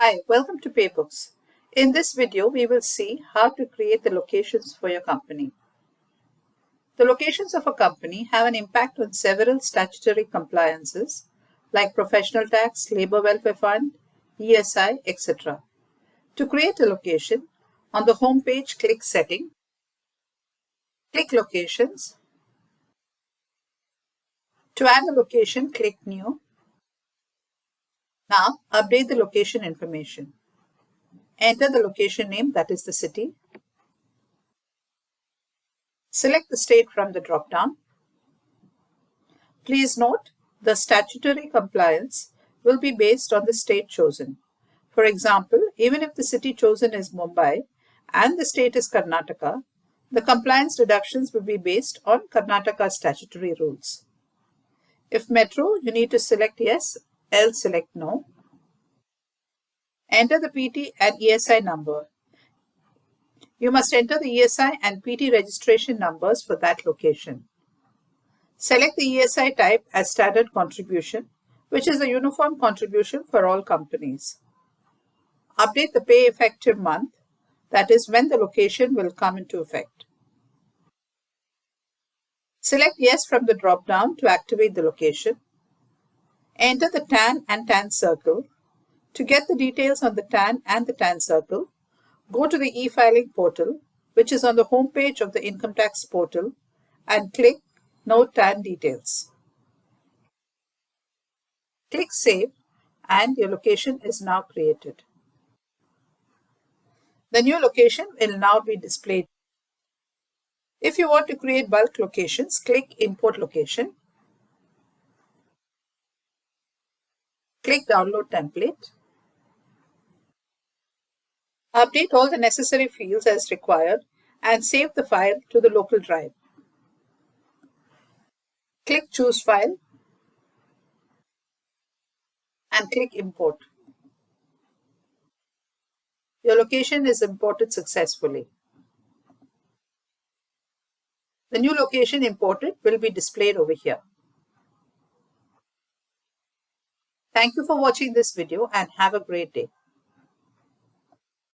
Hi, welcome to Paybooks. In this video, we will see how to create the locations for your company. The locations of a company have an impact on several statutory compliances like professional tax, labor welfare fund, ESI, etc. To create a location, on the home page, click Setting, click Locations. To add a location, click New. Now, update the location information. Enter the location name, that is the city. Select the state from the drop-down. Please note, the statutory compliance will be based on the state chosen. For example, even if the city chosen is Mumbai and the state is Karnataka, the compliance deductions will be based on Karnataka statutory rules. If metro, you need to select yes, else select no. Enter the PT and ESI number. You must enter the ESI and PT registration numbers for that location. Select the ESI type as standard contribution, which is a uniform contribution for all companies. Update the pay effective month, that is when the location will come into effect. Select yes from the drop-down to activate the location. Enter the TAN and TAN circle. To get the details on the TAN and the TAN circle, go to the e-filing portal, which is on the home page of the income tax portal, and click Know TAN details. Click Save and your location is now created. The new location will now be displayed. If you want to create bulk locations, click Import Location. Click Download Template. Update all the necessary fields as required and save the file to the local drive. Click Choose File and click Import. Your location is imported successfully. The new location imported will be displayed over here. Thank you for watching this video and have a great day.